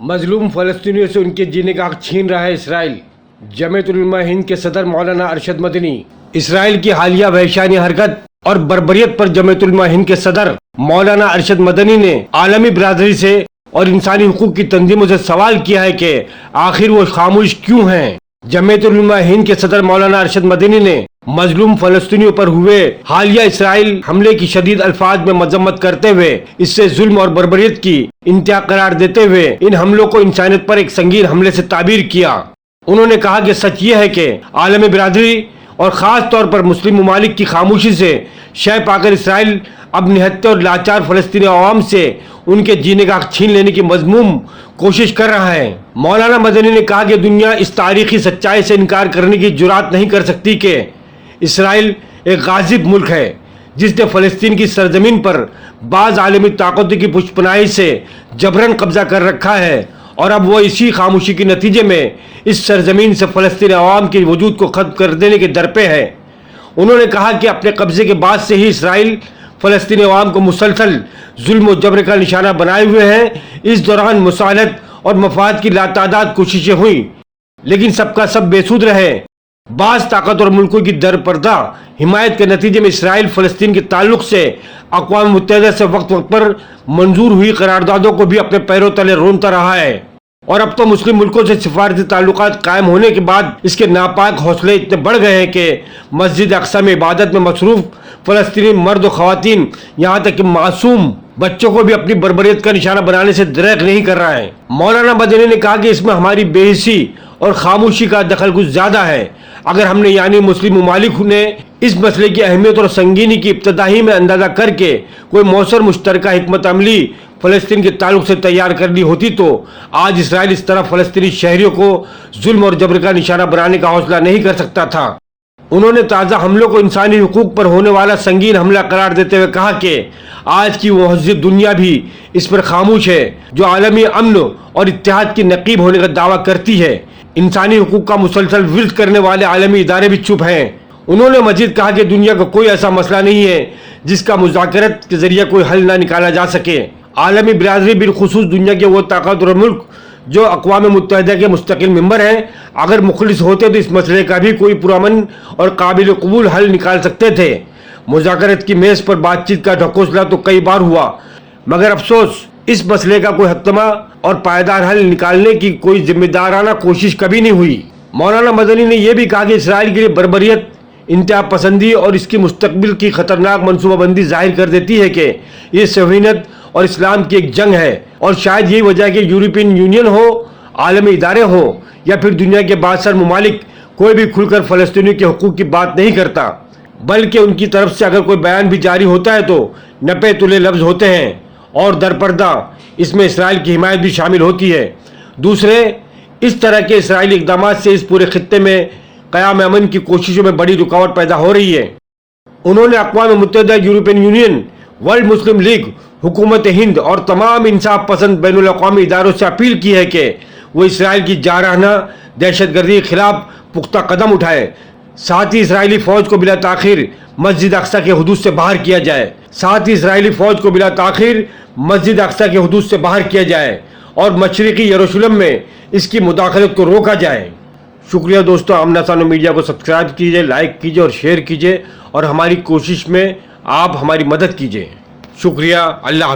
मजलूम फ़लस्तीनियों से उनके जीने का हक छीन रहा है इसराइल। जमीयत उलमा हिंद के सदर मौलाना अरशद मदनी इसराइल की हालिया वहशानी हरकत और बर्बरियत पर जमीयत उलमा हिंद के सदर मौलाना अरशद मदनी ने आलमी बिरादरी से और इंसानी हुकूक की तंजीमों से सवाल किया है कि आखिर वो खामोश क्यों हैं। जमीयत उलमा हिंद के सदर मौलाना अरशद मदनी ने मजलूम फ़लस्तीनियों पर हुए हालिया इसराइल हमले की शदीद अल्फाज में मजम्मत करते हुए इससे जुल्म और बर्बरियत की इंतहा करार देते हुए इन हमलों को इंसानियत पर एक संगीन हमले से ताबीर किया। उन्होंने कहा कि सच ये है कि आलमी बिरादरी और ख़ास तौर पर मुस्लिम ममालिक की खामोशी से शय पाकर इसराइल अब निहत्ते और लाचार फ़लस्तीनी अवाम से उनके जीने का हक छीन लेने की मज़मूम कोशिश कर रहा है। मौलाना मदनी ने कहा कि दुनिया इस तारीखी सच्चाई से इनकार करने की जुरात नहीं कर सकती कि इसराइल एक गाजिब मुल्क है जिसने फ़लस्तीन की सरजमीन पर बाज़ आलमी ताकतों की पुष्पनाही से जबरन कब्जा कर रखा है और अब वो इसी खामोशी के नतीजे में इस सरजमीन से फ़लस्तीनी अवाम के वजूद को ख़त्म कर देने के दर पे है। उन्होंने कहा कि अपने कब्जे के बाद से ही इसराइल फ़लस्तीनी अवाम को मुसलसल जुल्म और जबर का निशाना बनाए हुए हैं। इस दौरान मुसालत और मफाद की लातादाद कोशिशें हुई लेकिन सबका सब बेसुध रहे। बाज़ ताकतवर मुल्कों की दरपर्दा हिमायत के नतीजे में इसराइल फ़लस्तीन के ताल्लुक से अक़वाम मुत्तहिदा से वक्त वक्त पर मंजूर हुई करारदादों को भी अपने पैरों तले रोनता रहा है और अब तो मुस्लिम मुल्कों से सिफारती ताल्लुकात कायम होने के बाद इसके नापाक हौसले इतने बढ़ गए हैं कि मस्जिद अक्सा में इबादत में मसरूफ़ फ़लस्तीनी मर्द और ख़वातीन यहाँ तक कि मासूम बच्चों को भी अपनी बर्बरियत का निशाना बनाने से दरक नहीं कर रहा है। मौलाना मदनी ने कहा कि इसमें हमारी बेहिसी और खामोशी का दखल कुछ ज़्यादा है। अगर हमने यानी मुस्लिम ममालिक ने इस मसले की अहमियत और संगीनी की इब्तदाही में अंदाज़ा करके कोई मौसर मुश्तरका हिकमत अमली फ़लस्तीन के ताल्लुक से तैयार करनी होती तो आज इसराइल इस तरह फ़लस्तीनी शहरियों को जुल्म और जबर का निशाना बनाने का हौसला नहीं कर सकता था। उन्होंने ताज़ा हमलों को इंसानी हुकूक पर होने वाला संगीन हमला करार देते हुए कहा कि आज की मुहज़्ज़िब दुनिया भी इस पर खामोश है जो आलमी अमन और इत्तेहाद की नकीब होने का दावा करती है। इंसानी हुकूक का मुसलसल विरोध करने वाले आलमी इदारे भी चुप हैं। उन्होंने मजीद कहा कि दुनिया का कोई ऐसा मसला नहीं है जिसका मुज़ाकरत के ज़रिए कोई हल ना निकाला जा सके। आलमी बिरादरी बिलखुसूस दुनिया के वो ताकतवर मुल्क जो अक़वाम मुत्तहिदा के मुस्तकिल मेंबर हैं अगर मुखलिस होते तो इस मसले का भी कोई पुरअमन और काबिल कबूल हल निकाल सकते थे। मुज़ाकरत की मेज़ पर बातचीत का ढकोसला तो कई बार हुआ मगर अफसोस इस मसले का कोई हतमा और पायदार हल निकालने की कोई जिम्मेदाराना कोशिश कभी नहीं हुई। मौलाना मदनी ने यह भी कहा कि इसराइल के लिए बर्बरियत इंतहा पसंदी और इसकी मुस्तकबिल की ख़तरनाक मनसूबाबंदी जाहिर कर देती है कि ये सहीनियत और इस्लाम की एक जंग है और शायद यही वजह है कि यूरोपियन यूनियन हो, आलमी इदारे हो या फिर दुनिया के बादशाह ममालिक कोई भी खुलकर फ़लस्तीनियों के हुकूक की बात नहीं करता, बल्कि उनकी तरफ से अगर कोई बयान भी जारी होता है तो नपे तुले लफ्ज़ होते हैं और दरपर्दा इसमें इसराइल की हिमायत भी शामिल होती है। दूसरे इस तरह के इसराइली इक़दामात से इस पूरे खित्ते में क़याम अमन की कोशिशों में बड़ी रुकावट पैदा हो रही है। उन्होंने अक़वाम मुत्तहिदा, यूरोपियन यूनियन, वर्ल्ड मुस्लिम लीग, हुकूमत हिंद और तमाम इंसाफ पसंद बैनुल अक़वामी इदारों से अपील की है कि वो इसराइल की जारहाना दहशतगर्दी के खिलाफ पुख्ता कदम उठाए। साथ ही इसराइली फ़ौज को बिला ताख़ीर मस्जिद अक्सा के हुदूद से बाहर किया जाए। साथ ही इसराइली फ़ौज को बिला ताख़ीर मस्जिद अक्सा के हुदूद से बाहर किया जाए और मशरिक़ी यरूशलेम में इसकी मुदाखलत को रोका जाए। शुक्रिया दोस्तों, आमना सामना मीडिया को सब्सक्राइब कीजिए, लाइक कीजिए और शेयर कीजिए और हमारी कोशिश में आप हमारी मदद कीजिए। शुक्रिया। अल्लाह हाफ़िज़।